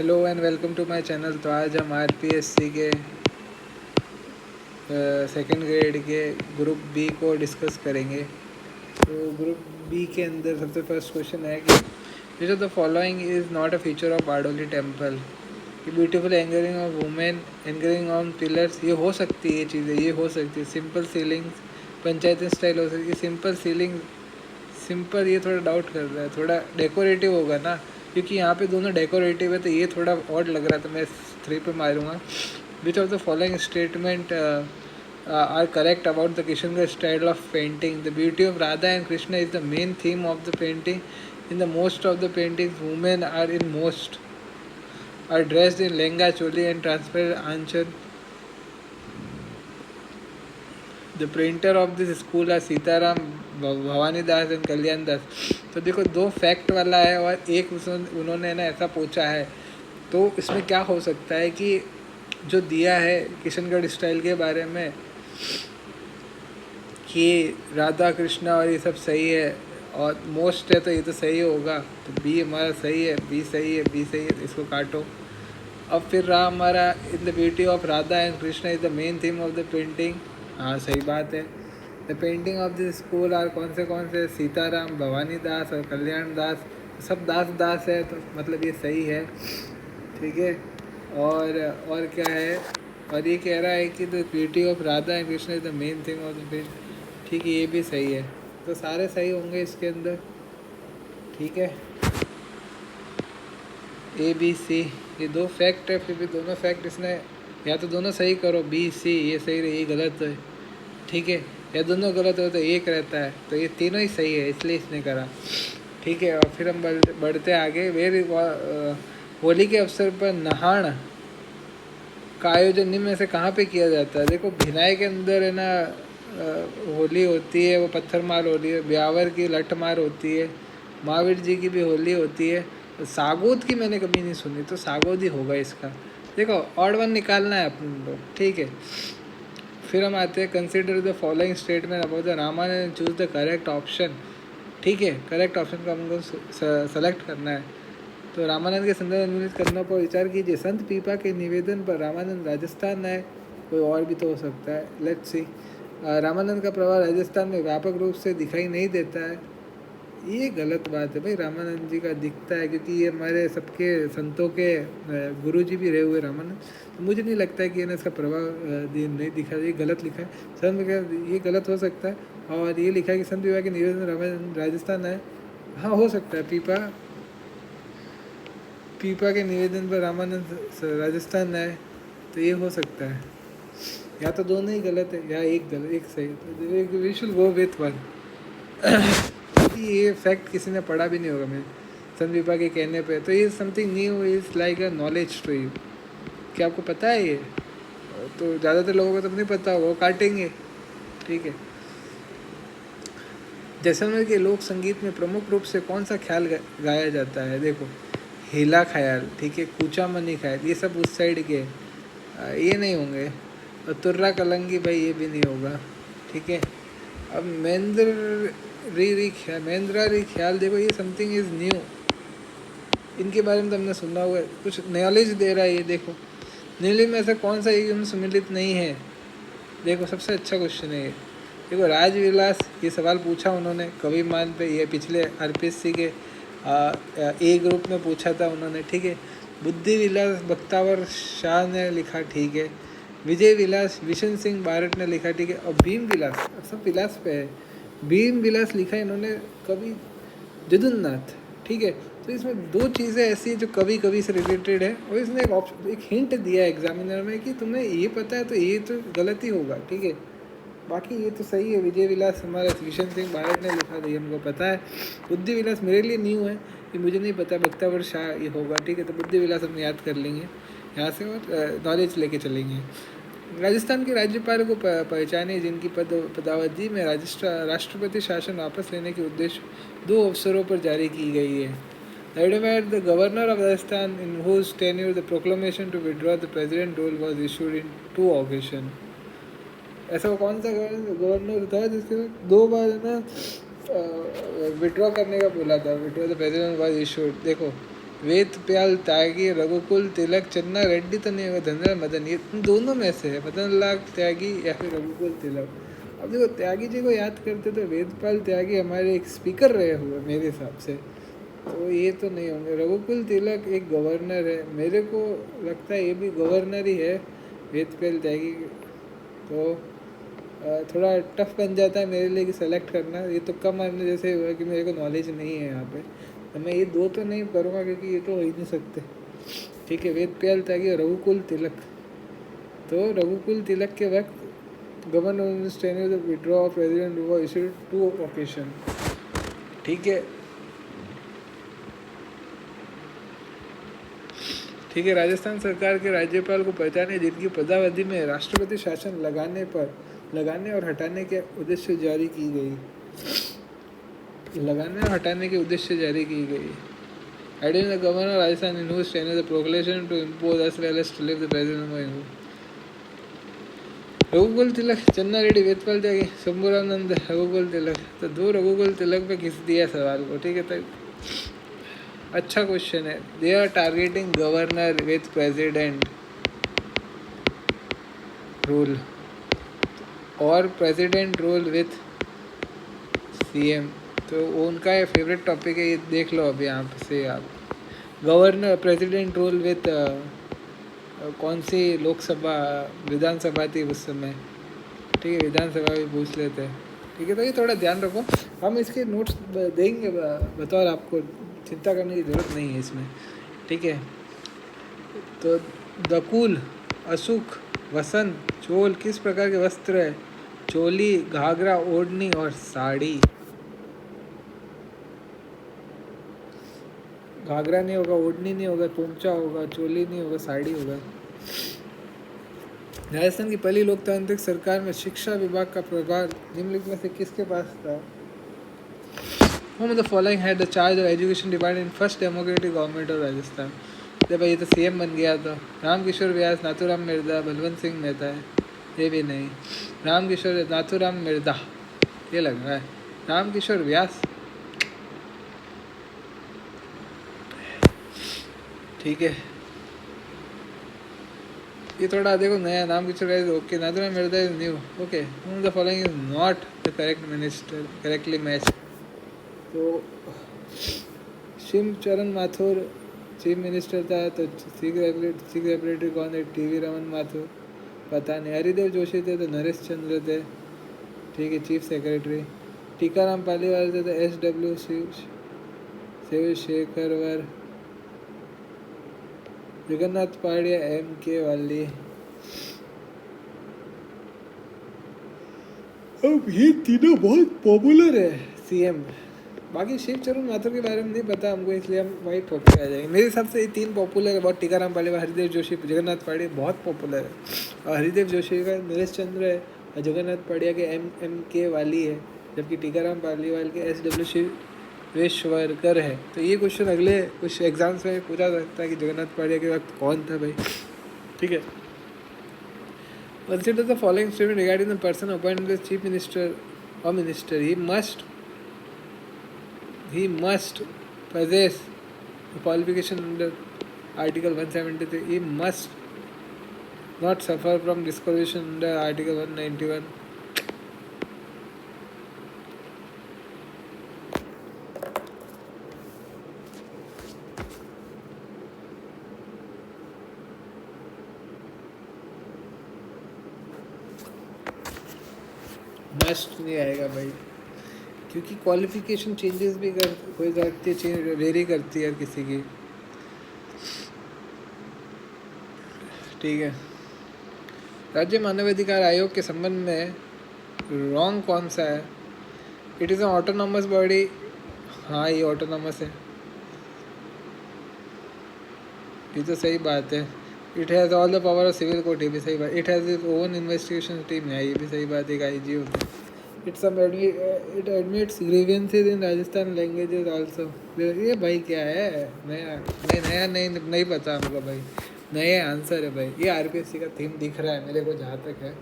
Hello and welcome to my channel. तो आज हम आरपीएससी के सेकंड ग्रेड के ग्रुप बी को डिस्कस करेंगे। तो ग्रुप बी के अंदर सबसे फर्स्ट क्वेश्चन है कि which of the following is not a feature of Bardoli temple. कि beautiful engraving of women engraving on pillars, ये हो सकती है, ये चीज़ें ये हो सकती है। सिंपल सीलिंग्स पंचायती स्टाइल हो सकती है। सिंपल सीलिंग सिंपल, ये थोड़ा डाउट कर रहा है, थोड़ा डेकोरेटिव होगा ना, क्योंकि यहाँ पे दोनों डेकोरेटिव है तो ये थोड़ा ऑड लग रहा है, तो मैं 3 पे मारूंगा। Which of the following statement are correct about the Kishangarh style of painting. The beauty of Radha and Krishna is the main theme of the painting. In the most of the paintings women are in most are dressed in lehenga choli and transparent aanchal. The printer of this school are Sitaram, Bhawani Das and Kalyan Das. तो देखो, 2 fact वाला है और एक उन्होंने ना ऐसा पूछा है। तो इसमें क्या हो सकता है कि जो दिया है किशनगढ़ स्टाइल के बारे में कि राधा कृष्णा और ये सब सही है और मोस्ट है, तो ये तो सही होगा। तो बी हमारा सही है, बी सही है, बी सही है, इसको काटो। अब फिर रहा हमारा in the beauty of Radha and Krishna is the main theme of the painting. हाँ, सही बात है। The painting of this school are कौन से सीताराम, भवानी दास और कल्याण दास। सब दास दास है, तो मतलब ये सही है। ठीक है। और क्या है, और ये कह रहा है कि the beauty of Radha and Krishna is the main thing of the painting. ठीक है, ये भी सही है। तो सारे सही होंगे इसके अंदर। ठीक है, ए बी सी, ये 2 फैक्ट है, फिर भी दोनों फैक्ट इसने या तो दोनों सही करो, बी सी ये सही रहे, ये गलत है। ठीक है, या दोनों गलत हो तो एक रहता है, तो ये तीनों ही सही है, इसलिए इसने करा। ठीक है, और फिर हम बढ़ते आगे। होली के अवसर पर नहान का आयोजन निम्न में से कहाँ पे किया जाता है। देखो, भिनाई के अंदर है ना होली होती है, वो पत्थर मार होली है। ब्यावर की लठ मार होती है। महावीर जी की भी होली होती है। सागोद की मैंने कभी नहीं सुनी, तो सागोद ही होगा इसका। देखो, ऑड वन निकालना है अपन को। ठीक है, फिर हम आते हैं consider the following statement about the Ramayana, choose the correct option. ठीक है, करेक्ट ऑप्शन का हमको सेलेक्ट करना है। तो रामानंद के संदर्भ अनुमित करने पर विचार कीजिए। संत पीपा के निवेदन पर रामानंद राजस्थान आए, कोई और भी तो हो सकता है, लेट्स सी। रामानंद का प्रभाव राजस्थान में व्यापक रूप से दिखाई नहीं देता है, ये गलत बात है भाई। रामानंद जी का दिखता है, क्योंकि ये हमारे सबके संतों के गुरु जी भी रहे हुए रामानंद। तो मुझे नहीं लगता है कि इसका प्रभाव नहीं दिखा, ये गलत लिखा है। संत ये गलत हो सकता है। और ये लिखा है कि संत विवाह के निवेदन रामानंद राजस्थान आए। हाँ, हो सकता है। पीपा के निवेदन पर रामानंद राजस्थान आए, तो ये हो सकता है। या तो दोनों ही गलत है या एक गलत, एक सही। तो we should go with one. ये फैक्ट किसी ने पढ़ा भी नहीं होगा मेरे संत विपा के कहने पे। तो ये something new is like a knowledge to you. क्या आपको पता है ये? तो ज़्यादातर लोगों को तो नहीं पता, वो काटेंगे। ठीक है। जैसलमेर के लोक संगीत में प्रमुख रूप से कौन सा ख्याल गाया जाता है? देखो, हेला ख्याल, ठीक है, कूचा मनी ख्याल, ये सब उस साइड के ये नहीं होंगे। और तुर्रा कलंगी, भाई ये भी नहीं होगा। ठीक है। अब महेंद्रा री ख्याल, देखो ये समथिंग इज़ न्यू, इनके बारे में तो हमने सुना हुआ है, कुछ नॉलेज दे रहा है ये। देखो, नीली में ऐसा कौन सा युग्म सम्मिलित नहीं है? देखो, सबसे अच्छा क्वेश्चन है ये। देखो, राजविलास, ये सवाल पूछा उन्होंने कवि मान पे, ये पिछले आरपीएससी के ए ग्रुप में पूछा था उन्होंने। ठीक है। बुद्धि विलास बख्तावर शाह ने लिखा। ठीक है। विजय विलास विशन सिंह बारट ने लिखा। ठीक है। और भीम विलास, सब विलास पे है। भीम विलास लिखा है इन्होंने कवि जदुन्नाथ। ठीक है। तो इसमें 2 चीज़ें ऐसी हैं जो कभी कभी से रिलेटेड है, और इसने एक हिंट दिया है एग्जामिनर में कि तुम्हें ये पता है, तो ये तो गलत ही होगा। ठीक है, बाकी ये तो सही है। विजय विलास हमारा विशन सिंह बारट ने लिखा था, ये हमको पता है। बुद्धि विलास मेरे लिए न्यू है, ये मुझे नहीं पता। बख्तावर शाह ये होगा। ठीक है, तो बुद्धि विलास हम याद कर लेंगे यहाँ से, और नॉलेज लेके चलेंगे। राजस्थान के राज्यपाल को पहचाने जिनकी पदावधि में राष्ट्रपति शासन वापस लेने के उद्देश्य 2 अवसरों पर जारी की गई है। Admired the governor of Rajasthan, in whose tenure the proclamation to withdraw the president role was issued in 2 occasions. ऐसा कौन सा गवर्नर था जिसके 2 बार ना विड्रॉ करने का बोला था? Withdraw the president was issued. देखो, वेद प्याल त्यागी, रघुकुल तिलक, चन्ना रेड्डी तो नहीं होगा, धनराज मदन, ये दोनों में से है, मदन लाल त्यागी या फिर रघुकुल तिलक। अब देखो त्यागी जी को याद करते तो वेदपाल त्यागी हमारे एक स्पीकर रहे हुए मेरे हिसाब से, तो ये तो नहीं होंगे। रघुकुल तिलक एक गवर्नर है, मेरे को लगता है ये भी गवर्नर ही है, वेदपाल त्यागी। तो थोड़ा टफ बन जाता है मेरे लिए कि सेलेक्ट करना, ये तो कम मारने जैसे हुआ कि मेरे को नॉलेज नहीं है यहाँ पे, तो मैं ये दो तो नहीं करूँगा क्योंकि ये तो हो ही नहीं सकते। ठीक है, वेद प्याल त्यागी, रघुकुल तिलक। तो रघुकुल तिलक के वक्त गवर्नर विड्रॉ ऑफ प्रेसिडेंट वो इशूड 2 ओकेशन। ठीक है, ठीक है, राजस्थान सरकार के राज्यपाल को पहचाने जिनकी पदावधि में राष्ट्रपति शासन लगाने और हटाने के उद्देश्य जारी की गई, लगाने और हटाने के उद्देश्य जारी की गई। Adding the governor of Rajasthan in whose tenure the proclamation to impose as well as to leave the president. रघुकुल तिलक, चन्ना रेड्डी, वेदपाल त्यागी, शंभुरानंद, रघुकुल तिलक। तो 2 रघुकुल तिलक पे घिस दिया सवाल को। ठीक है, तो अच्छा क्वेश्चन है। They are targeting governor with president rule और प्रेसिडेंट रूल विथ सीएम, तो उनका ये फेवरेट टॉपिक है, ये देख लो अभी यहाँ से आप। गवर्नर प्रेसिडेंट रूल विथ कौन सी लोकसभा विधानसभा थी उस समय। ठीक है, विधानसभा भी पूछ लेते हैं। ठीक है, तो ये थोड़ा ध्यान रखो, हम इसके नोट्स देंगे बतौर, आपको चिंता करने की ज़रूरत नहीं है इसमें। ठीक है, तो दकुल, असुख, वसंत, चोल किस प्रकार के वस्त्र है? चोली, घाघरा, ओढ़नी और साड़ी। घाघरा नहीं होगा, ओढ़नी नहीं होगा, पोंचा होगा, चोली नहीं होगा, साड़ी होगा। राजस्थान की पहली लोकतांत्रिक सरकार में शिक्षा विभाग का प्रभार निम्नलिखित में से किसके पास था? Whom of the following had the charge of education department in first democratic government of Rajasthan? तो भाई ये तो सीएम बन गया, तो रामकिशोर व्यास, नाथूराम मिर्जा, बलवंत सिंह मेहता है। ये भी नहीं, रामकिशोर, नाथूराम मिर्जा ये लग रहा है, रामकिशोर व्यास। ठीक है, ये थोड़ा देखो नया, नाम Kishore Vyas okay, Nathuram Mirza is new okay. Whom the following is not the correct minister correctly matched? तो शिव चरण माथुर चीफ मिनिस्टर था, तो चीफ सेक्रेटरी कौन है? टीवी रमन माथुर, पता नहीं। हरिदेव जोशी थे तो नरेश चंद्र थे। ठीक है, चीफ सेक्रेटरी। टीकाराम पालीवाल थे तो SW शिवशेखरवर। जगन्नाथ पाड़िया MK वाली। अब ये तीनों बहुत पॉपुलर है सीएम। बाकी शिव चरण माथुर के बारे में नहीं पता हमको, इसलिए हम वही टॉपिक आ जाएंगे। मेरे हिसाब से ये 3 पॉपुलर है बहुत, टीकाराम पालीवाल, हरिदेव जोशी, जगन्नाथ पाड़िया बहुत पॉपुलर है। और हरिदेव जोशी का नरेश चंद्र है और जगन्नाथ पाड़िया के MK वाली है, जबकि टीकाराम पालीवाल के SW शिवेश्वरकर है। तो ये क्वेश्चन अगले कुछ एग्जाम्स में पूछा सकता है कि जगन्नाथ पाड़िया के वक्त कौन था भाई। ठीक है, consider the following statement regarding the person appointed as chief minister or minister. He must possess the qualification under Article 173. He must not suffer from disqualification under Article 191. Must नहीं आएगा भाई, क्योंकि क्वालिफिकेशन चेंजेस भी हो जाती है, very करती है किसी की। ठीक है, राज्य मानवाधिकार आयोग के संबंध में रॉन्ग कौन सा है? It is an autonomous body. हाँ, ये ऑटोनॉमस है, ये तो सही बात है। It has all the power of civil court, ये भी सही बात। It has its own investigation team है, ये भी सही बात है, एक IG होता है। It admits grievances in Rajasthan languages also. ये भाई क्या है, नया नहीं पता हमको भाई, नए आंसर है भाई। ये RPSC का थीम दिख रहा है मेरे को जहाँ तक है।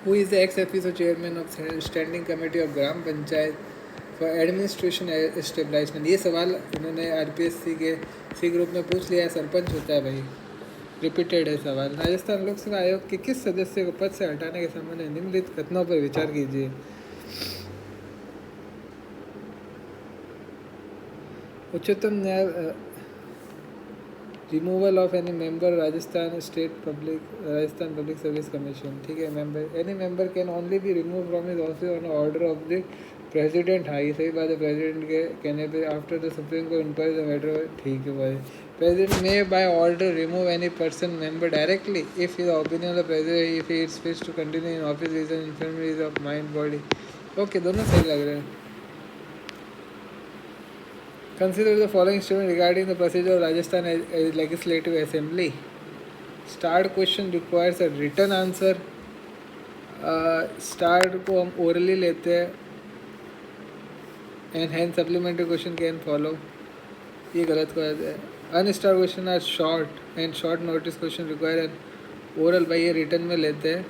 Who is the x officer chairman of standing committee of gram panchayat for administration establishment. ये सवाल इन्होंने RPSC के सी ग्रुप में पूछ लिया है, सरपंच होता है भाई, रिपीटेड है सवाल। राजस्थान लोक सेवा आयोग के किस सदस्य को पद से हटाने के संबंध में निम्नलिखित कथनों पर विचार कीजिए। उच्चतम न्यायालय removal of any member Rajasthan public service commission. ठीक है, member any member can only be remove from his office on order of the president. हाँ, ये सही बात है, प्रेसिडेंट के कहने पे after the supreme court inquiry the matter. ठीक है भाई, president may by order remove any person member directly if his opinion of president if he is fit to continue in office reason information of mind body. Okay, दोनों सही लग रहे हैं। Consider the following statement regarding the procedure of Rajasthan Legislative Assembly. Start question requires a written answer. Start को हम orally लेते हैं and hence supplementary question can follow. ये गलत बात है। Unstarred question are short and short notice question require an oral, भाई ये written में लेते हैं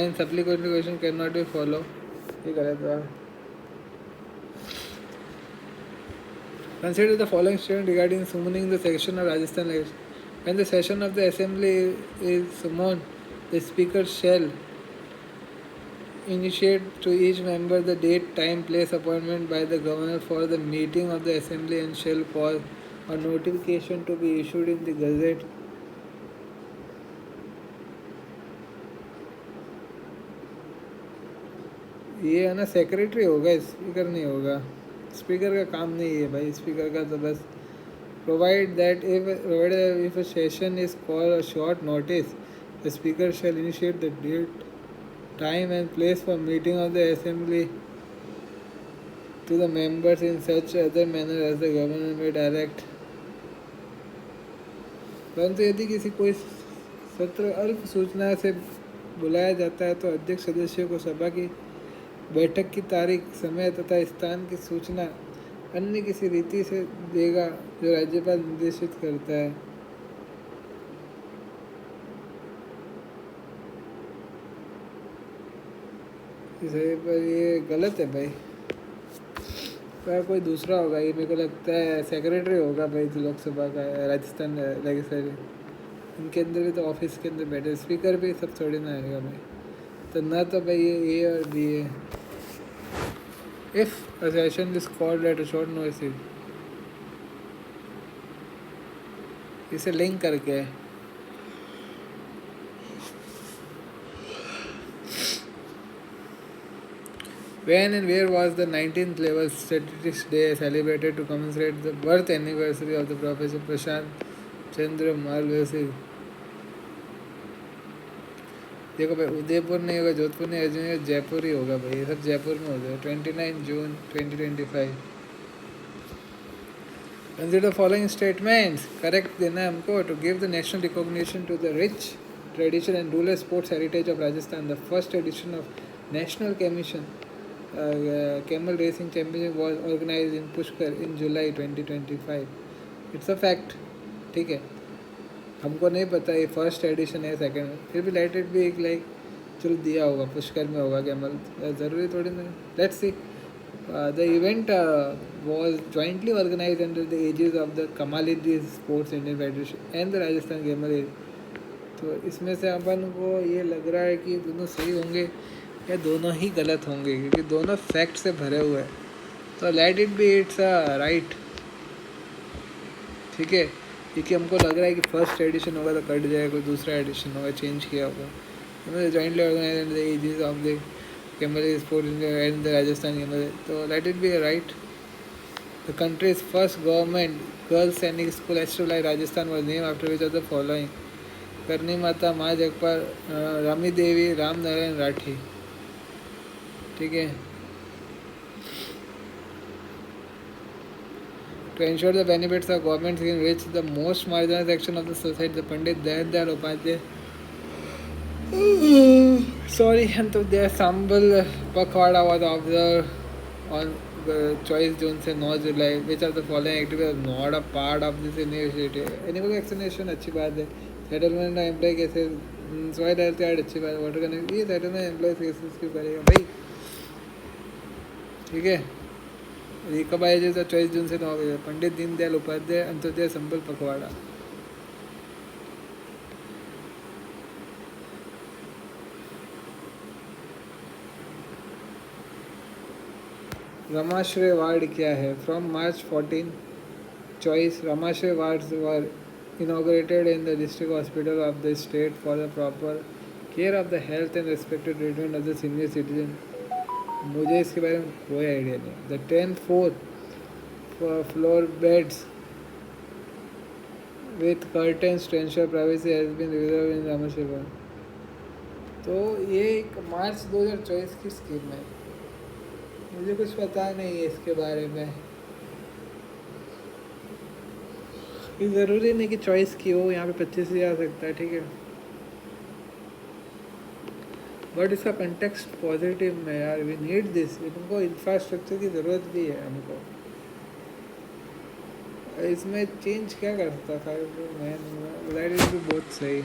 and supplementary question cannot be follow, ये गलत बात। Consider the following statement regarding summoning the session of Rajasthan Legislature. When the session of the assembly is summoned, the speaker shall initiate to each member the date, time, place, appointment by the governor for the meeting of the assembly and shall cause a notification to be issued in the gazette. ये है ना, secretary होगा, speaker नहीं होगा। Speaker का काम नहीं है भाई, स्पीकर का तो बस provide that if a session is called a short notice the speaker shall initiate the date, time and place for meeting of the assembly to the members in such other manner as the governor may direct. परंतु यदि किसी कोई सत्र अल्प सूचना से बुलाया जाता है तो अध्यक्ष सदस्यों को सभा की बैठक की तारीख, समय तथा स्थान की सूचना अन्य किसी रीति से देगा जो राज्यपाल निर्देशित करता है। पर ये गलत है भाई, पर कोई दूसरा होगा, ये मेरे को लगता है सेक्रेटरी होगा भाई, तो लोकसभा का राजस्थान लेजिस्लेटिव, इनके अंदर भी तो ऑफिस के अंदर बैठे स्पीकर भी सब थोड़ी ना आएगा भाई, तो ना तो भाई ये A और B है। If a session is called at a short notice, इसे लिंक करके when and where was the 19th level statistics day celebrated to commemorate the birth anniversary of the Professor Prashant Chandra Malvasi? देखो भाई, उदयपुर नहीं होगा, जोधपुर नहीं, अजमेर, जयपुर ही होगा भाई, ये सब जयपुर में हो जाए। 29 जून 2025। Consider the following statements, correct देना है हमको। To give the national recognition to the rich tradition and rural sports heritage of Rajasthan, the first edition of National Camel Racing Championship was organized in Pushkar in July 2025. It's a fact, ठीक है, हमको नहीं पता ये first edition है second, फिर भी late it be like चलो दिया होगा, पुष्कर में होगा कैमल, ज़रूरी थोड़ी ना। Let's see, the event was jointly organised under the aegis of the कमालिदी sports Indian federation and the Rajasthan gamer. तो इसमें से अपन को ये लग रहा है कि दोनों सही होंगे या दोनों ही गलत होंगे, क्योंकि दोनों फैक्ट से भरे हुए हैं। तो let it B, it's right, ठीक है, क्योंकि हमको लग रहा है कि फर्स्ट एडिशन होगा तो कट जाएगा, कोई दूसरा एडिशन होगा, चेंज किया होगा। Jointly organised the aegis of the camel sports and the Rajasthan gamer, तो let it be right. The country's first government girls Sainik school एस्ट्रोलाई Rajasthan was named after which of the following? Karni Mata, माँ जगपाल, रामी देवी, राम नारायण राठी, ठीक है। To ensure the benefits of government can reach the most marginal section of the society, the Pandit Dayan Dayal Upadhyay, and to their Sambal Pakhwada was observed on choice June से 9 जुलाई. Which of the following activities was not a part of this initiative? Animal vaccination अच्छी बात है, settlement employ cases, soil health card अच्छी बात है, water connect, ये settlement employ cases क्यों करेगा भाई, ठीक है। ये कब आयोजित था? 24 जून से 9 बजे। पंडित दीनदयाल उपाध्याय अंत्योदय संबल पखवाड़ा। रमाश्रय वार्ड क्या है? From March 14 choice Ramashray wards were inaugurated in the district hospital of the state for the proper care of the health and respected treatment of the senior citizen. मुझे इसके बारे में कोई आइडिया नहीं। The 10th floor beds with curtains to ensure privacy has been reserved in Ramashray ward. तो ये एक मार्च 2024 की स्कीम है, मुझे कुछ पता नहीं है इसके बारे में। ये ज़रूरी नहीं कि चॉइस की हो, यहाँ पे 25 ही आ सकता है, ठीक है। बट इसका कंटेक्स्ट पॉजिटिव में यार, वी नीड दिस, तुमको इंफ्रास्ट्रक्चर की ज़रूरत भी है हमको। इसमें चेंज क्या कर सकता था मैं, दैट इज भी बहुत सही।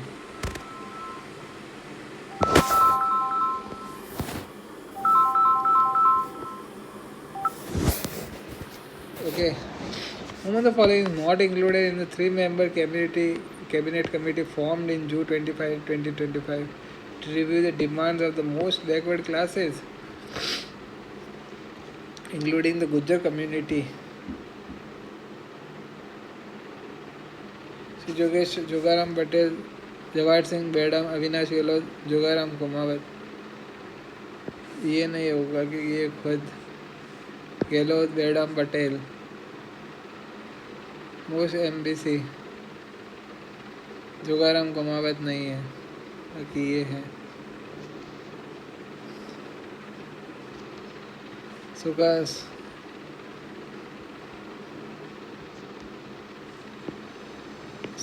Okay, whom of the following is not included in the 3-member cabinet committee formed in June 25, 2025 to review the demands of the most backward classes, including the Gujjar community? Shri Jogesh Jogaram Patel, Jawahar Singh Bedam, Avinash Gehlot, Jogaram Kumawat. ये नहीं होगा कि ये खुद Gehlot, Bedam, Patel. Most MBC Jogaram Kumawat नहीं है, बाकी ये है। सुकास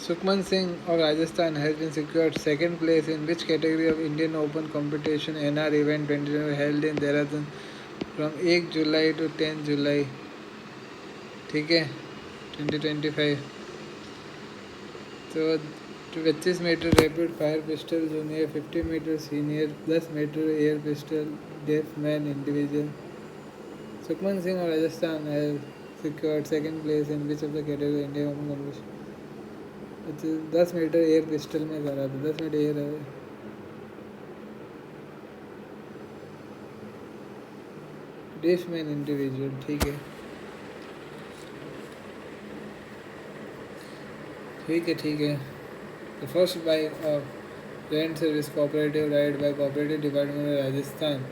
Sukhman Singh of Rajasthan has been secured second place in which category of Indian Open competition NR event 2020 held in Dehradun from 1 July to 10 July, ठीक है, 2025। तो 25 meter rapid fire pistol junior, 50 meter senior, 10 meter air pistol deaf man individual. Sukhman Singh of Rajasthan has secured second place in which of the category Indian Open competition? 10 meter air pistol में करा था, 10 meter air है। Deaf man individual, ठीक है ठीक है ठीक है। The first bike of rent service cooperative ride by cooperative department of Rajasthan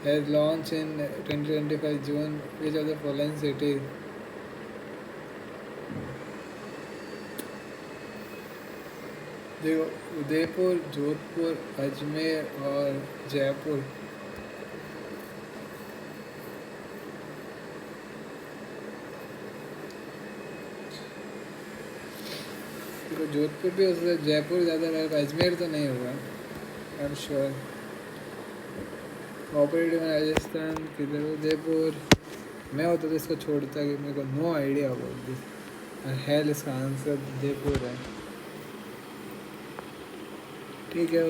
has launch in 2025 June, which of the following cities? देखो, उदयपुर, जोधपुर, अजमेर और जयपुर। देखो, जोधपुर भी हो सकता है, जयपुर ज़्यादा रहेगा, अजमेर तो नहीं होगा, I am sure. Cooperative Rajasthan किधर? उदयपुर। मैं होता तो इसको छोड़ता कि मेरे को नो आइडिया अबाउट दिस। हेल इसका आंसर उदयपुर है, ठीक है।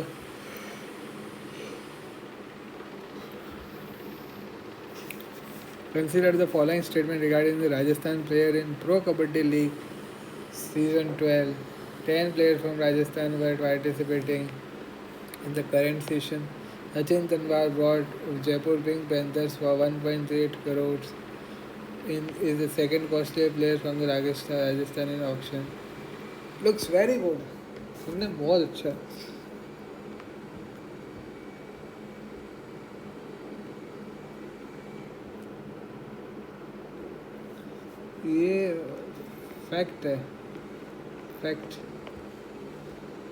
Consider the following statement regarding the Rajasthan player in Pro Kabaddi League Season 12. 10 players from Rajasthan were participating in the current season. Sachin Tanwar brought Jaipur Pink Panthers for 1.8 crores. Is the second costliest player from the Rajasthan in auction. Looks very good. सुनने बहुत अच्छा। ये fact है, fact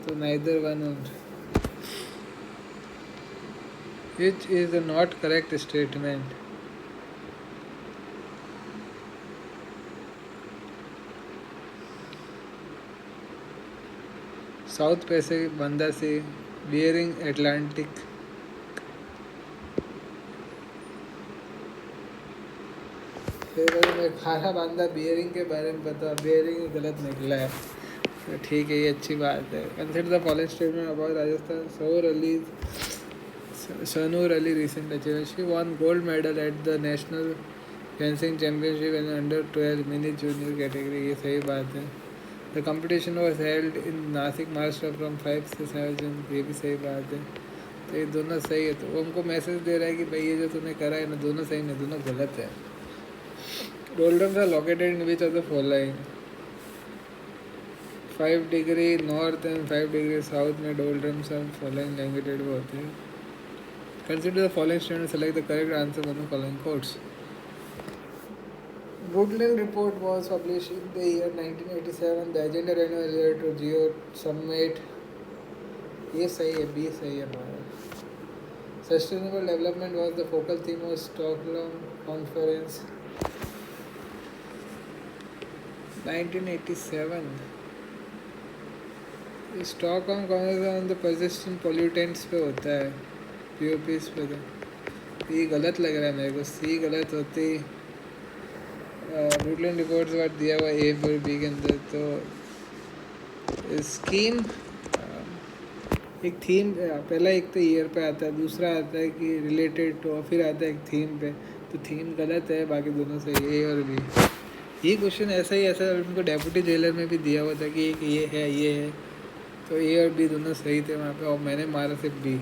तो neither one और। Which is the not correct statement? South Pacific बंदा सी bearing Atlantic. फिर मैं खाना बांधा बियरिंग के बारे में पता, बियरिंग गलत निकला है, तो ठीक है, ये अच्छी बात है। Consider the following statement about Rajasthan. Sanur Ali recent achievement. She won gold medal at the National fencing championship in under 12 mini junior category, ये सही बात है। The competition was held in Nashik Maharashtra from 5 से 7 जून, ये भी सही बात है। तो ये दोनों सही है। तो वो हमको मैसेज दे रहा है कि भाई ये जो तूने करा है ना, दोनों सही नहीं, दोनों गलत है। Doldrums are located in which of the following? 5 degree north and 5 degree south में डोल्ड्रम्स आर फॉलोइंग लोकेटेड वो होते हैं। Consider the following statement, select the correct answer from the following codes. Brundtland report was published in the year 1987. The agenda renewal related to Geo Summit. ये सही है, B सही है हमारा। Sustainable development was the focal theme of Stockholm Conference 1987। Stockholm conference the persistent pollutants पे होता है, POPs पे। तो ये गलत लग रहा है मेरे को, सी गलत होती। ब्रुकलिन रिपोर्ट्स वाट दिया हुआ ए और बी के अंदर। तो स्कीम एक थीम, पहला एक तो ईयर पे आता है, दूसरा आता है कि रिलेटेड टू, और फिर आता है एक थीम पे। तो थीम गलत है, बाकी दोनों सही, ए और बी। ये क्वेश्चन ऐसा ही ऐसा उनको डेप्यूटी जेलर में भी दिया हुआ था कि एक ये है ये है, तो ए और बी दोनों सही थे वहाँ पे, और मैंने मारा सिर्फ बी,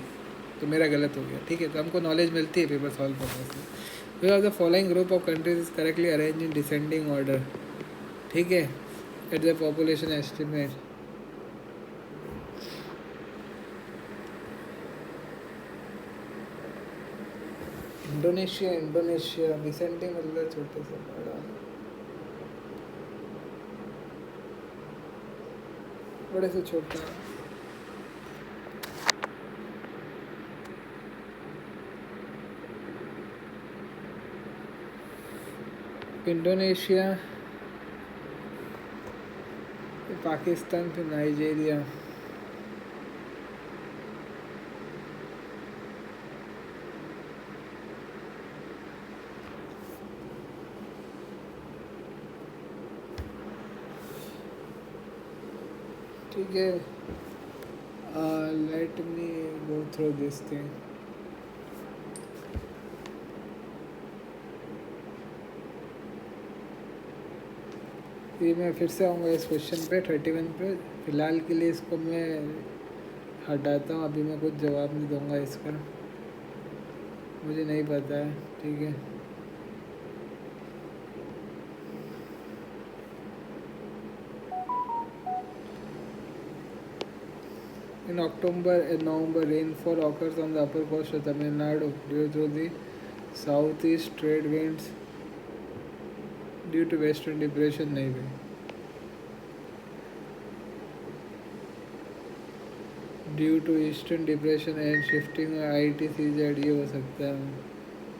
तो मेरा गलत हो गया। ठीक है, तो हमको नॉलेज मिलती है पेपर सॉल्व करने से। Which of the following group of countries is correctly arranged in descending order? ठीक है, at the population estimate। Indonesia descending मतलब छोटे से बड़ा, बड़े से छोटा। इंडोनेशिया, पाकिस्तान, फिर नाइजीरिया। ठीक है, let me go through this thing. ये मैं फिर से आऊँगा इस क्वेश्चन पे 31 पे। फ़िलहाल के लिए इसको मैं हटाता हूँ, अभी मैं कुछ जवाब नहीं दूँगा इसका, मुझे नहीं पता है। ठीक है, in October and November, rainfall occurs on the upper coast of Tamil Nadu due to the southeast trade winds due to western depression। नहीं भाई, due to eastern depression and shifting ITCZ, ये हो सकता है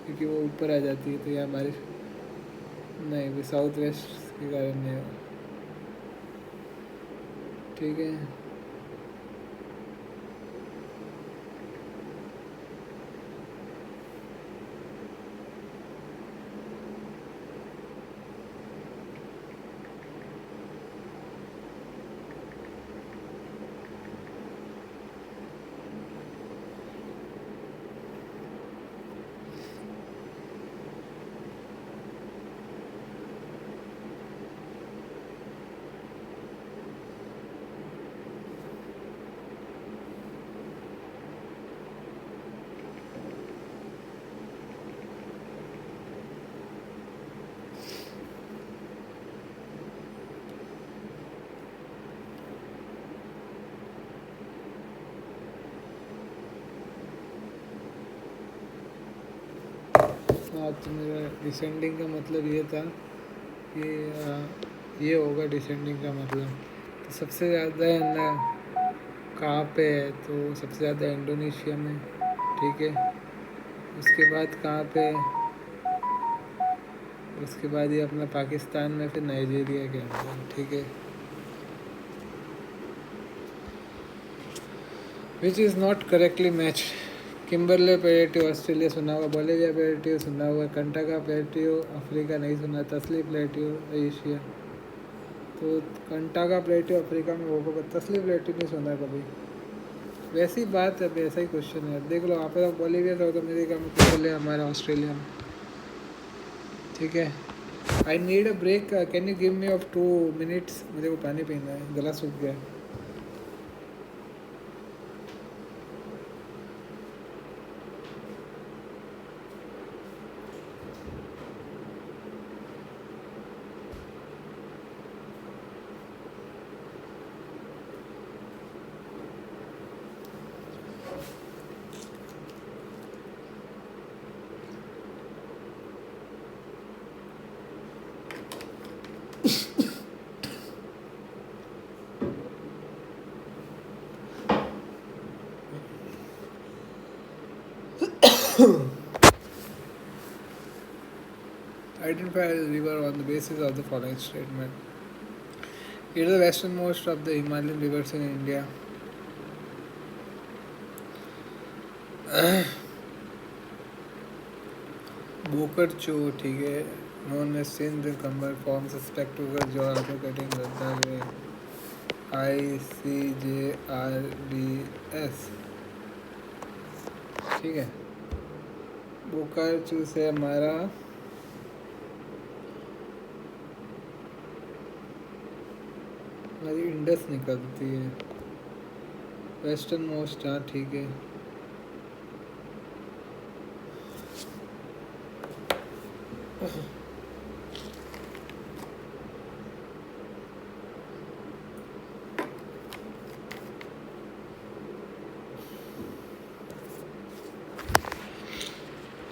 क्योंकि वो ऊपर आ जाती है, तो यहाँ बारिश नहीं भाई, साउथ वेस्ट के कारण नहीं हो। ठीक है, हाँ, तो मेरा डिसेंडिंग का मतलब ये था कि ये होगा डिसेंडिंग का मतलब। तो सबसे ज़्यादा है ना कहाँ पे है? तो सबसे ज़्यादा इंडोनेशिया में। ठीक है, उसके बाद कहाँ पे? उसके बाद ये अपना पाकिस्तान में, फिर नाइजीरिया के अंदर। ठीक है, which is not correctly match. Kimberley plateau Australia सुना हुआ, बोलिविया प्लेटियो सुना हुआ, कंटाका प्लेटियो अफ्रीका नहीं सुना, तसली प्लेटियो एशिया। तो कंटाका प्लेटियो अफ्रीका में होगा, तसली प्लेटियो नहीं सुना कभी। वैसी बात है, वैसा ही क्वेश्चन है। देख लो, आप बोलिविया था तो अमेरिका में, किम्बरले हमारा ऑस्ट्रेलिया में। ठीक है। I need a break, can you give me off 2 minutes, मुझे को पानी पीना है, गला सूख गया है। Identify the river on the basis of the following statement. It is the westernmost of the Himalayan rivers in India. बोकरचो, ठीक है, नॉन एज सिंध कंबर फॉर्म्स स्पेक्टुकल जो आगे कटिंग करता है ICJRDS, ठीक है। बोकरचो से हमारा हमारी इंडस निकलती है, वेस्टर्न मोस्ट, हाँ ठीक है।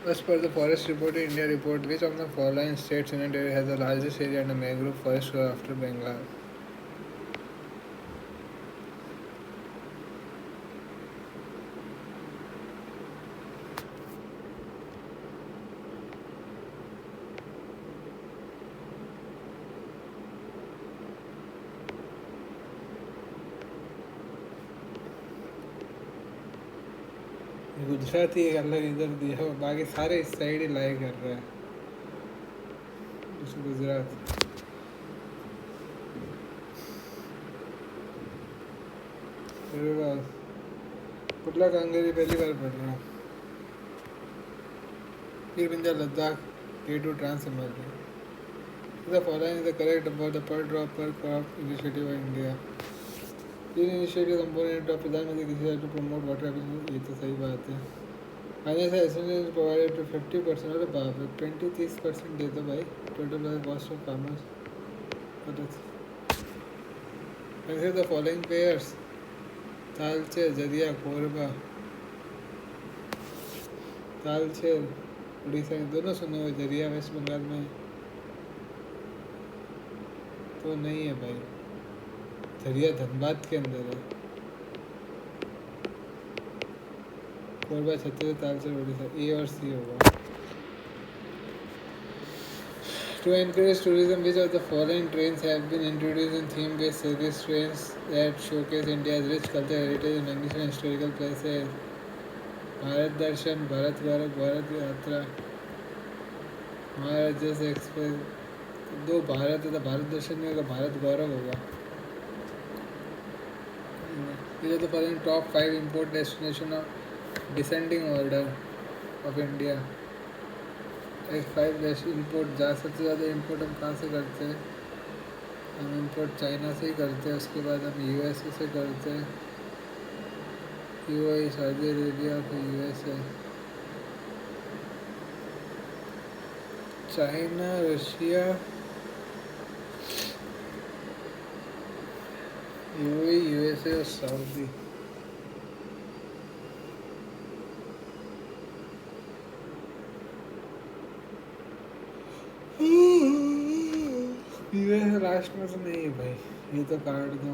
As per the Forest Report India report, which of the following states in India has the largest area under mangrove forest after Bengal? Gujarati एक अलग इधर दिया है, बाकी सारे इस साइड ही लाई कर रहे हैं। गुजरात पुतला कांगेरी पहली बार पढ़ रहा हूँ। फिर Punjab Ladakh K2 Trans Himalaya. The following is the correct about the per drop per crop initiative of India. This initiative component of प्रधानमंत्री कृषि to promote water efficiency, ये तो सही बात है। फाइनेंस एसिस्टेंस प्रोवाइडेड टू 50%, अरे बाप रे, 20-30% दे दो भाई, total by cost of farmers. Consider the following pairs, Talcher, Jharia, Korba. Talcher Orissa के, दोनों सुने हुए, जरिया वेस्ट बंगाल में तो नहीं है भाई, झरिया धनबाद के अंदर है। कोरबा छत्तीसगढ़, तालचेर उड़ीसा, ए और सी होगा। To encourage tourism, which of the following trains have been introduced in theme-based service trains that showcase India's rich cultural heritage and magnificent historical places? Bharat दर्शन, भारत गौरव, भारत यात्रा, महाराजा एक्सप्रेस। दो भारत है तो भारत दर्शन में होगा, भारत गौरव होगा। These are the following top 5 import destination of descending order of India. 5 import, सबसे ज़्यादा import हम कहाँ से करते हैं? हम इम्पोर्ट चाइना से ही करते हैं, उसके बाद हम यूएसए से करते हैं, यूएई, सऊदी अरेबिया, फिर USA, China, Russia, UAE, USA और सऊदी। यूएसए लास्ट में तो नहीं है भाई, ये तो काट दो।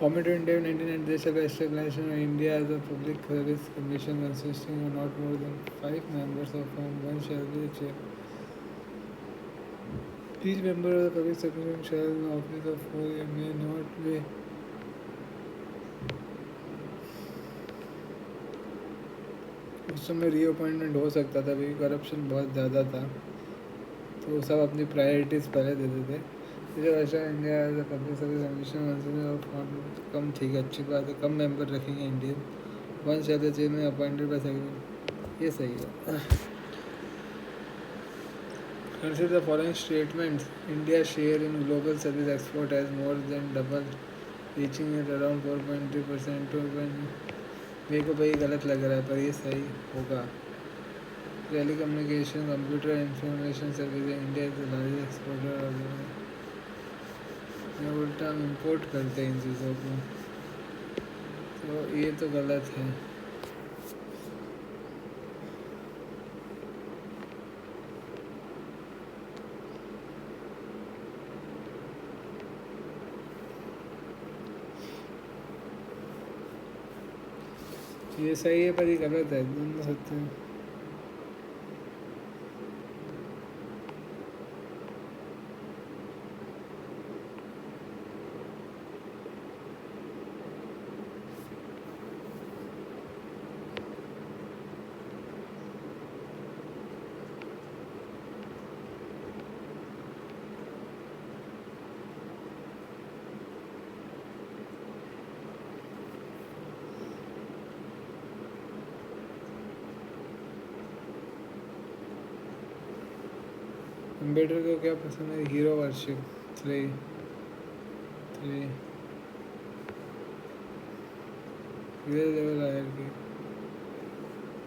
Government of India in 1990 they shall establish India as a public service commission consisting of not more than 5 members of whom one shall be the chair. Each member of the public service commission shall in office of 4 years may not be उस समय reappointment हो सकता था क्योंकि corruption बहुत ज़्यादा था, तो सब अपनी प्रायोरिटीज़ पहले देते थे। जैसे वैसा India as a public service commission और कम, ठीक है, अच्छी बात है, कम मेंबर रखेंगे इंडियन। वन शहर चेयर में अपॉइंटेड बाय सेक्रेटरी, ये सही है। Consider the following statements. India share in global service export has more than double, reaching at around 4.3% to. मेरे को भाई गलत लग रहा है पर ये सही होगा। Telecommunication, computer information service, India is the largest exporter. मैं उल्टा हम इम्पोर्ट करते हैं इन चीज़ों को, तो ये तो गलत है। ये सही है पर ये गलत है, दोनों सत्य हैं। अम्बेडकर को क्या पसंद है? Hero worship. 3 लेवल आयर की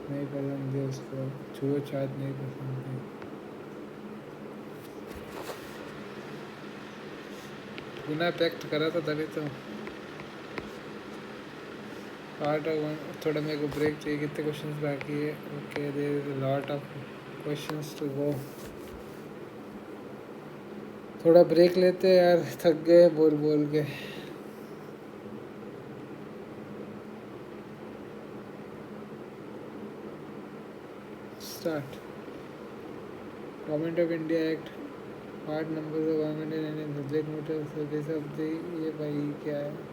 नहीं पसंद थी उसको, छूछात नहीं पसंद थी। पुनः पैक्ट करा था तभी तो। पार्ट ऑफ वन, थोड़ा मेरे को ब्रेक चाहिए। कितने क्वेश्चंस बाकी है? Okay, there is a lot of questions to go. थोड़ा ब्रेक लेते हैं यार, थक गए बोल बोल के। Start. Government of India act, part number government and subject matter service of the, ये भाई क्या है?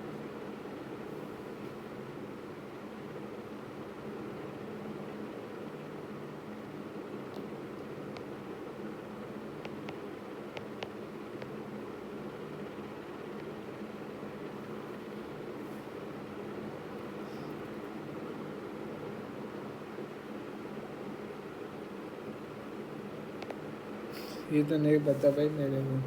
ये तो नहीं पता भाई मेरे को।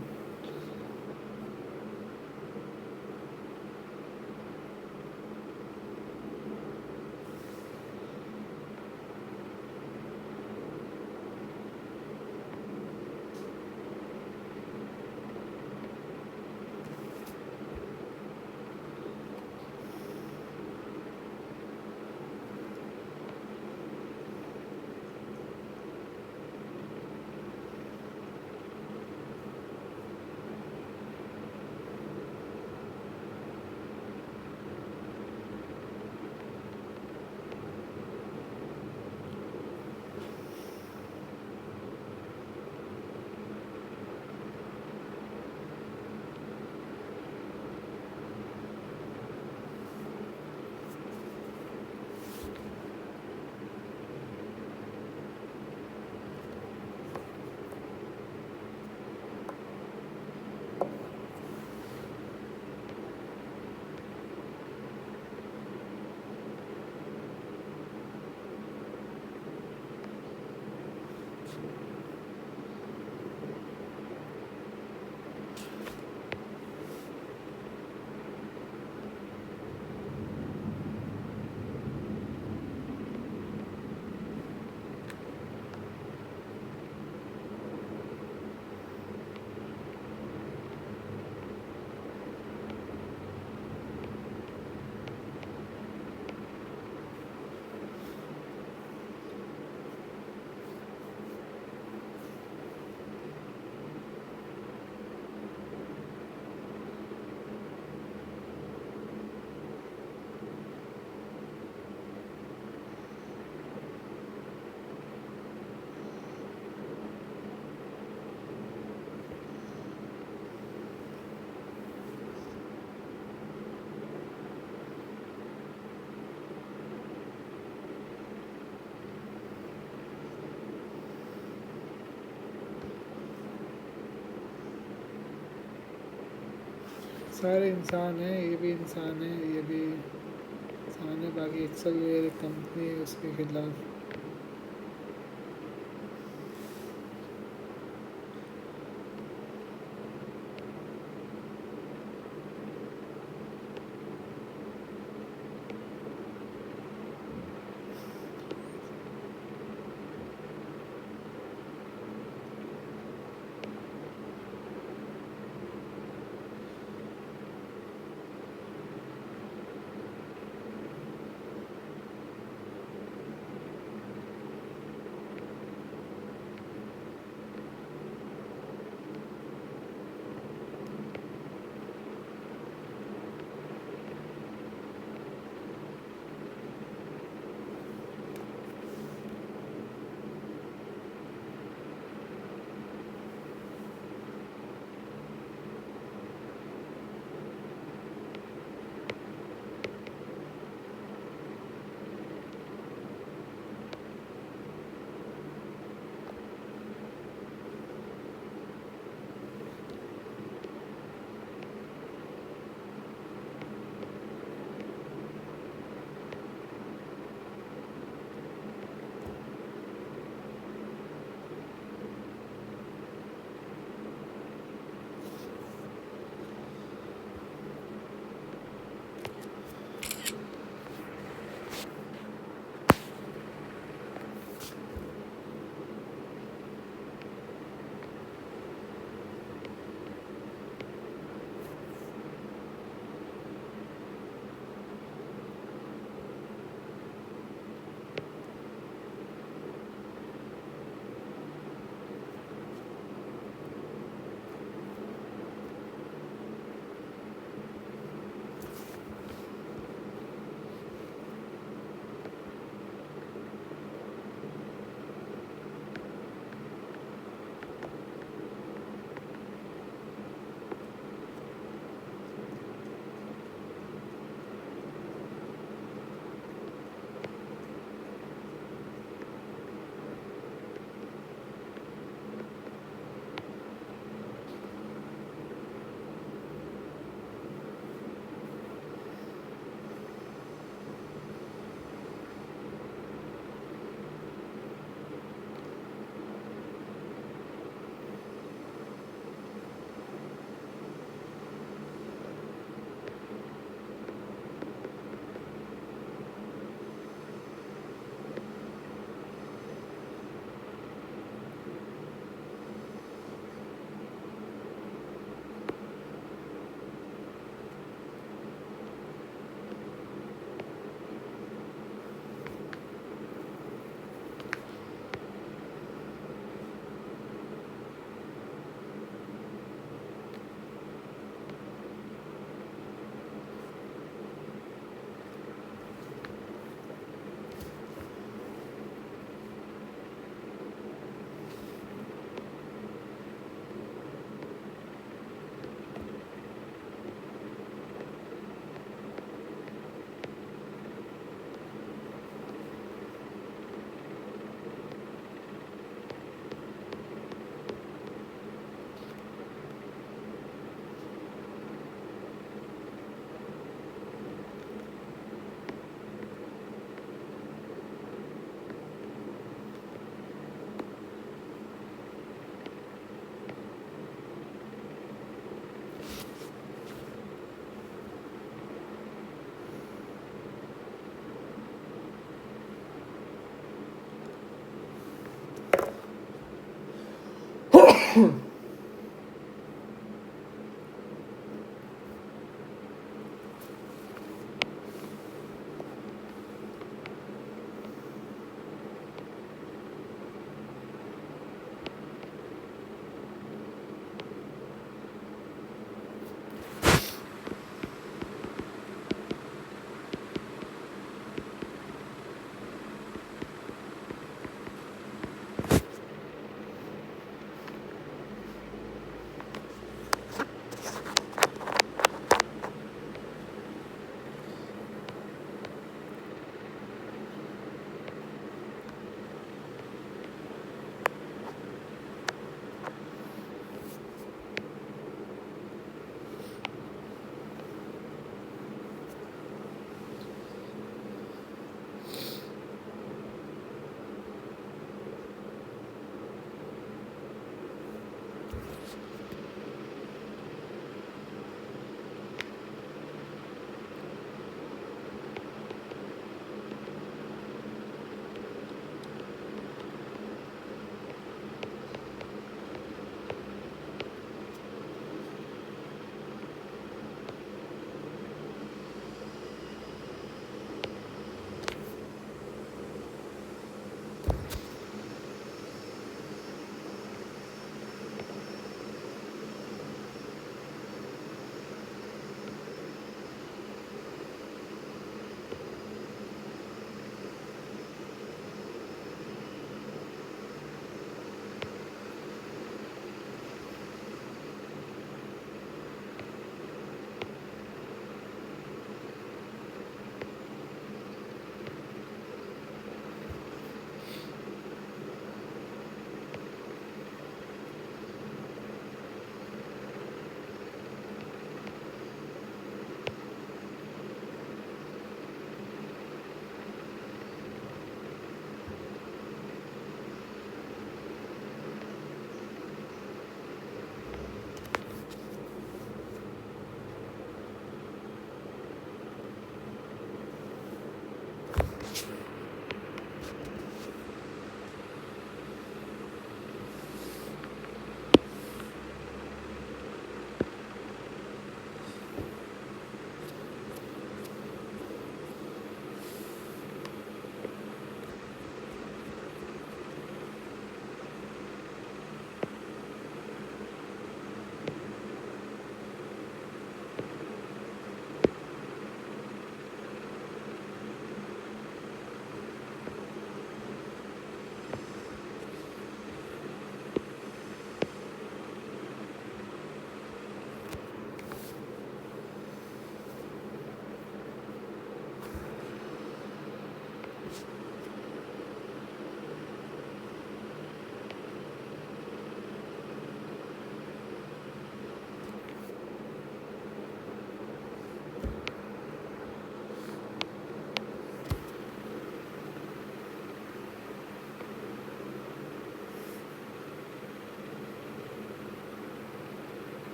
सारे इंसान हैं, ये भी इंसान है, ये भी इंसान है। बाकी एक्सेल कंपनी है उसके खिलाफ।